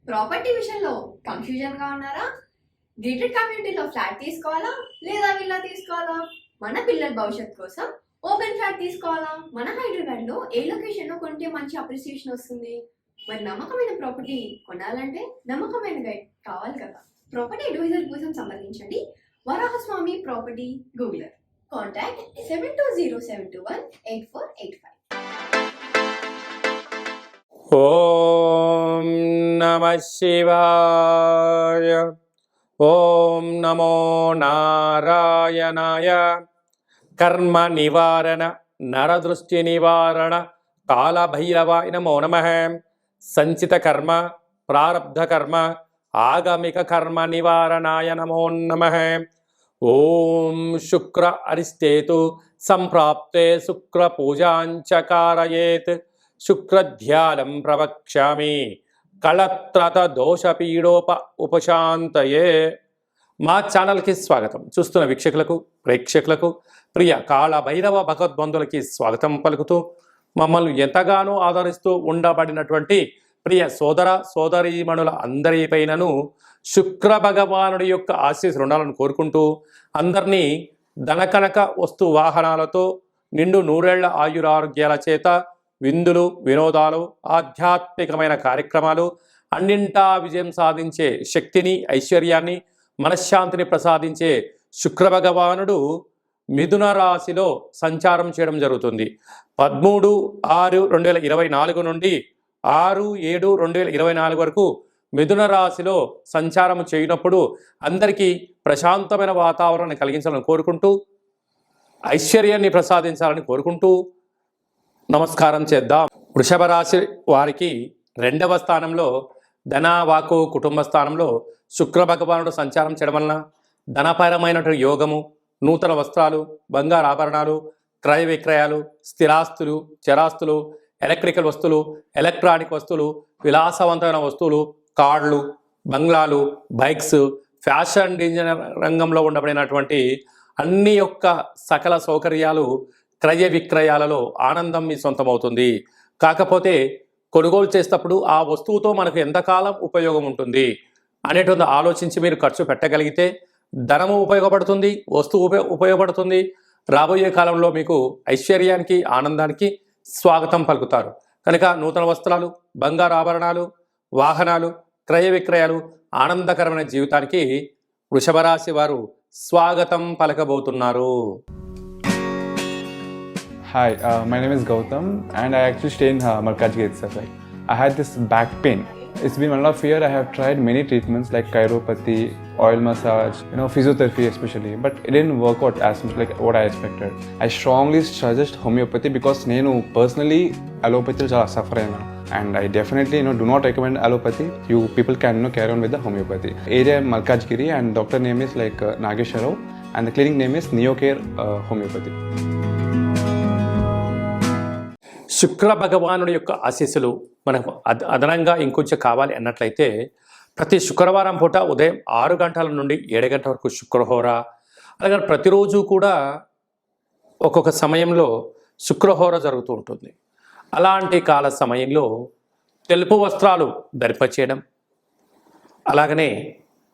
Property విషయంలో కన్ఫ్యూజన్గా ఉన్నారా? Gated కమ్యూనిటీలో ఫ్లాట్ తీసుకోవాలా లేదా విల్లా తీసుకోవాలా? మన పిల్లల భవిష్యత్ కోసం ఓపెన్ ఫ్లాట్ తీసుకోవాలా? మన హైదరాబాద్లో ఏ లొకేషన్లో కొంటే మంచి అప్రిసియేషన్ వస్తుంది? మరి నమ్మకమైన ప్రాపర్టీ కొనాలంటే నమ్మకమైన గైడ్ కావాలి కదా. ప్రాపర్టీ అడ్వైజర్ కోసం సంబంధించండి వరాహస్వామి ప్రాపర్టీ గూగులర్. కాంటాక్ట్ 7207218485. ఓం నమః శివాయ. ఓం నమో నారాయణాయ. కర్మ నివారణ నరదృష్టి నివారణ కాలభైరవాయ నమో నమః. సంచిత కర్మ ప్రారబ్ధ కర్మ ఆగమిక కర్మ నివారణాయ నమో నమః. ఓం శుక్ర అరిష్టేతు సంప్రాప్తే శుక్ర పూజాంచ కారయేత్. శుక్రధ్యానం ప్రవక్ష్యామి కళత్రత దోషపీడోప ఉపశాంతయే. మా ఛానల్కి స్వాగతం. చూస్తున్న వీక్షకులకు ప్రేక్షకులకు ప్రియ కాళభైరవ భగవద్బంధులకి స్వాగతం పలుకుతూ మమ్మల్ని ఎంతగానో ఆదరిస్తూ ఉండబడినటువంటి ప్రియ సోదర సోదరీమణుల అందరిపైనను శుక్ర భగవానుడి యొక్క ఆశీస్సులు ఉండాలని కోరుకుంటూ అందరినీ ధనకనక వస్తు వాహనాలతో నిండు నూరేళ్ల ఆయురారోగ్యాల చేత విందులు వినోదాలు ఆధ్యాత్మికమైన కార్యక్రమాలు అన్నింటా విజయం సాధించే శక్తిని ఐశ్వర్యాన్ని మనశ్శాంతిని ప్రసాదించే శుక్రభగవానుడు మిథున రాశిలో సంచారం చేయడం జరుగుతుంది. 13/6/2024 నుండి 6/7/2024 వరకు మిథున రాశిలో సంచారం చేయనప్పుడు అందరికీ ప్రశాంతమైన వాతావరణాన్ని కలిగించాలని కోరుకుంటూ ఐశ్వర్యాన్ని ప్రసాదించాలని కోరుకుంటూ నమస్కారం చేద్దాం. వృషభ రాశి వారికి 2వ స్థానంలో ధనవాకు కుటుంబ స్థానంలో శుక్ర భగవానుడు సంచారం చేయడం వలన ధనపరమైనటువంటి యోగము, నూతన వస్త్రాలు, బంగారు ఆభరణాలు, క్రయ విక్రయాలు, స్థిరాస్తులు, చరాస్తులు, ఎలక్ట్రికల్ వస్తువులు, ఎలక్ట్రానిక్ వస్తువులు, విలాసవంతమైన వస్తువులు, కార్లు, బంగ్లాలు, బైక్స్, ఫ్యాషన్ డిజైనర్ రంగంలో ఉండబడినటువంటి అన్ని యొక్క సకల సౌకర్యాలు క్రయ విక్రయాలలో ఆనందం మీ సొంతమవుతుంది. కాకపోతే కొనుగోలు చేసేటప్పుడు ఆ వస్తువుతో మనకు ఎంతకాలం ఉపయోగం ఉంటుంది అనేటువంటి ఆలోచించి మీరు ఖర్చు పెట్టగలిగితే ధనము ఉపయోగపడుతుంది, వస్తువు ఉపయోగపడుతుంది. రాబోయే కాలంలో మీకు ఐశ్వర్యానికి ఆనందానికి స్వాగతం పలుకుతారు. కనుక నూతన వస్త్రాలు, బంగారు ఆభరణాలు, వాహనాలు, క్రయ విక్రయాలు, ఆనందకరమైన జీవితానికి వృషభ రాశి వారు స్వాగతం పలకబోతున్నారు. Hi, my name is Gautam and I actually stay in Malkajgiri itself. Like, I had this back pain. It's been 1.5 years. I have tried many treatments like chiropathy, oil massage, physiotherapy especially, but it didn't work out as much like what I expected. I strongly suggest homeopathy because నేను personally allopathy చాలా suffer అయినా, and I definitely do not recommend allopathy. You people can carry on with the homeopathy. Area Malkajgiri and doctor name is like Nageswar Rao and the clinic name is Neocare Homeopathy. శుక్ర భగవానుడి యొక్క ఆశీస్సులు మనకు అదనంగా ఇంకొంచెం కావాలి అన్నట్లయితే ప్రతి శుక్రవారం పూట ఉదయం 6 గంటల నుండి 7 గంటల వరకు శుక్రహోర, అలాగే ప్రతిరోజు కూడా ఒక్కొక్క సమయంలో శుక్రహోర జరుగుతూ ఉంటుంది. అలాంటి కాల సమయంలో తెలుపు వస్త్రాలు ధరింపచేయడం, అలాగనే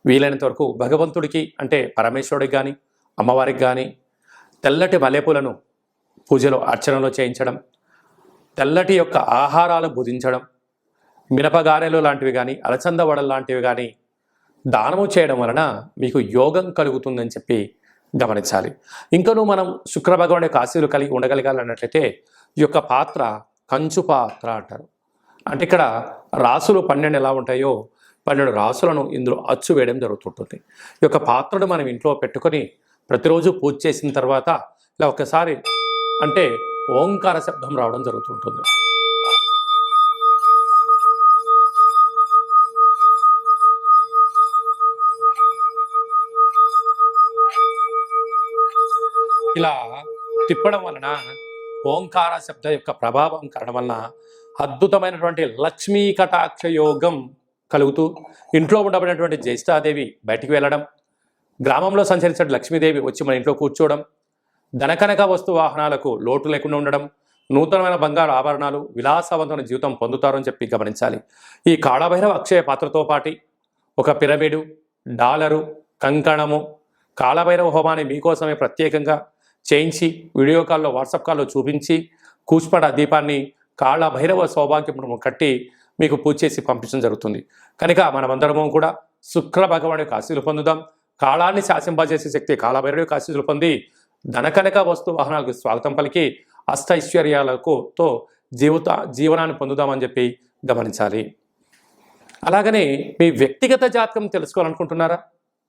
వీలైనంత వరకు భగవంతుడికి అంటే పరమేశ్వరుడికి కానీ అమ్మవారికి కానీ తెల్లటి మల్లెపూలను పూజలో అర్చనలో చేయించడం, తెల్లటి యొక్క ఆహారాలు భుజించడం, మినపగారెలు లాంటివి కానీ అలచంద వడలు లాంటివి కానీ దానము చేయడం వలన మీకు యోగం కలుగుతుందని చెప్పి గమనించాలి. ఇంకనూ మనం శుక్ర భగవానుడి యొక్క ఆశీస్సులు కలిగి ఉండగలగాలన్నట్లయితే ఈ యొక్క పాత్ర కంచు పాత్ర అంటారు. అంటే ఇక్కడ రాసులు 12 ఎలా ఉంటాయో 12 రాసులను ఇందులో అచ్చు వేయడం జరుగుతుంటుంది. ఈ యొక్క పాత్రను మనం ఇంట్లో పెట్టుకొని ప్రతిరోజు పూజ చేసిన తర్వాత ఇలా ఒకసారి అంటే ఓంకార శబ్దం రావడం జరుగుతుంటుంది. ఇలా తిప్పడం వలన ఓంకార శబ్ద యొక్క ప్రభావం కలగడం వలన అద్భుతమైనటువంటి లక్ష్మీ కటాక్ష యోగం కలుగుతూ ఇంట్లో ఉండబడినటువంటి జ్యేష్ఠాదేవి బయటికి వెళ్ళడం, గ్రామంలో సంచరించిన లక్ష్మీదేవి వచ్చి మన ఇంట్లో కూర్చోవడం, ధనకనక వస్తు వాహనాలకు లోటు లేకుండా ఉండడం, నూతనమైన బంగారు ఆభరణాలు, విలాసవంతమైన జీవితం పొందుతారని చెప్పి గమనించాలి. ఈ కాళభైరవ అక్షయ పాత్రతో పాటు ఒక పిరమిడు, డాలరు, కంకణము, కాళభైరవ హోమాన్ని మీకోసమే ప్రత్యేకంగా చేయించి వీడియో కాల్లో, వాట్సాప్ కాల్లో చూపించి కూచిపడ దీపాన్ని కాళభైరవ సౌభాగ్యమును కట్టి మీకు పూజ చేసి పంపించడం జరుగుతుంది. కనుక మనమందరము కూడా శుక్ర భగవాన్ యొక్క ఆశీస్సులు పొందుదాం. కాళాన్ని శాసింపజేసే శక్తి కాళభైరవ యొక్క ఆశీస్సులు పొంది ధనకనక వస్తు వాహనాలకు స్వాగతం పలికి అష్టైశ్వర్యాలతో జీవనాన్ని పొందుదామని చెప్పి గమనించాలి. అలాగనే మీ వ్యక్తిగత జాతకం తెలుసుకోవాలనుకుంటున్నారా?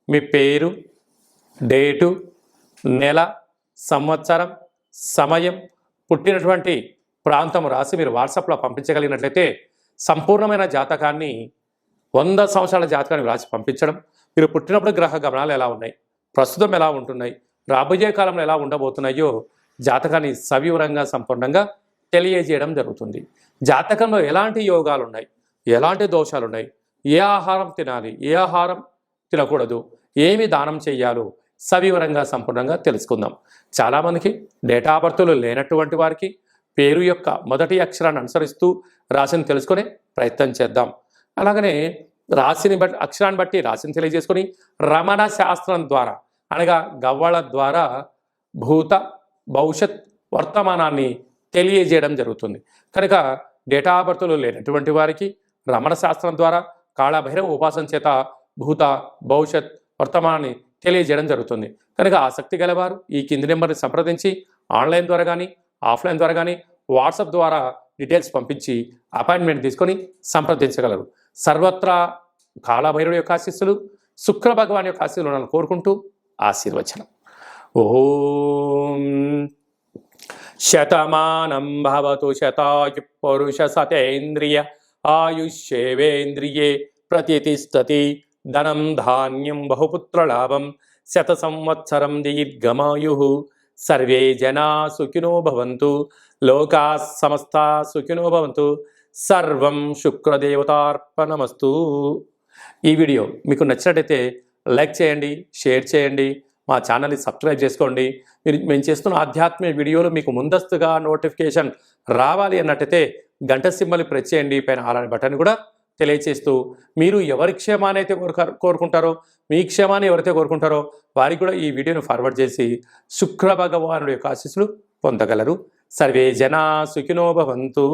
మీ పేరు, డేటు, నెల, సంవత్సరం, సమయం, పుట్టినటువంటి ప్రాంతం రాసి మీరు వాట్సాప్లో పంపించగలిగినట్లయితే సంపూర్ణమైన జాతకాన్ని 100 సంవత్సరాల జాతకాన్ని రాసి పంపించడం, మీరు పుట్టినప్పుడు గ్రహ గమనాలు ఎలా ఉన్నాయి, ప్రస్తుతం ఎలా ఉంటున్నాయి, రాబోయే కాలంలో ఎలా ఉండబోతున్నాయో జాతకాన్ని సవివరంగా సంపూర్ణంగా తెలియజేయడం జరుగుతుంది. జాతకంలో ఎలాంటి యోగాలు ఉన్నాయి, ఎలాంటి దోషాలు ఉన్నాయి, ఏ ఆహారం తినాలి, ఏ ఆహారం తినకూడదు, ఏమి దానం చేయాలో సవివరంగా సంపూర్ణంగా తెలుసుకుందాం. చాలామందికి డేటా ఆఫ్ బర్త్లు లేనటువంటి వారికి పేరు యొక్క మొదటి అక్షరాన్ని అనుసరిస్తూ రాశిని తెలుసుకునే ప్రయత్నం చేద్దాం. అలాగనే రాశిని బట్టి, అక్షరాన్ని బట్టి రాశిని తెలియజేసుకొని రమణ శాస్త్రం ద్వారా అనగా గవ్వళ ద్వారా భూత, భవిష్యత్, వర్తమానాన్ని తెలియజేయడం జరుగుతుంది. కనుక డేటా ఆఫ్ బర్త్లు లేనటువంటి వారికి రమణ శాస్త్రం ద్వారా కాళభైరవ ఉపాసన చేత భూత, భవిష్యత్, వర్తమానాన్ని తెలియజేయడం జరుగుతుంది. కనుక ఆసక్తి గలవారు ఈ కింది నెంబర్ని సంప్రదించి ఆన్లైన్ ద్వారా కానీ, ఆఫ్లైన్ ద్వారా కానీ, వాట్సాప్ ద్వారా డీటెయిల్స్ పంపించి అపాయింట్మెంట్ తీసుకొని సంప్రదించగలరు. సర్వత్రా కాళభైరవుడి యొక్క ఆశీస్సులు, శుక్ర భగవాన్ యొక్క ఆశీస్సులు ఉండాలని కోరుకుంటూ ఆశీర్వచనం. ఓం శతమానం భవతు శతాయు పురుష సతేంద్రియ ఆయుష్యేవేంద్రియే ప్రతిష్టతి ధనం ధాన్యం బహుపుత్రలాభం శత సంవత్సరం దీర్ఘమాయు సర్వే జనా సుఖినో భవంతు లోకా సమస్తా సుఖినో భవంతు సర్వం శుక్రదేవతార్పణమస్తు. ఈ వీడియో మీకు నచ్చినట్టయితే లైక్ చేయండి, షేర్ చేయండి, మా ఛానల్ని సబ్స్క్రైబ్ చేసుకోండి. మేము చేస్తున్న ఆధ్యాత్మిక వీడియోలు మీకు ముందస్తుగా నోటిఫికేషన్ రావాలి అన్నట్టయితే గంట సింబల్ని ప్రెస్ చేయండి. పైన అలాంటి బటన్ కూడా తెలియచేస్తూ మీరు ఎవరి క్షేమాన్ని అయితే కోరుకుంటారో, మీ క్షేమాన్ని ఎవరైతే కోరుకుంటారో వారికి కూడా ఈ వీడియోను ఫార్వర్డ్ చేసి శుక్ర భగవానుడి యొక్క ఆశీస్సులు పొందగలరు. సర్వే జనా సుఖినో భవంతు.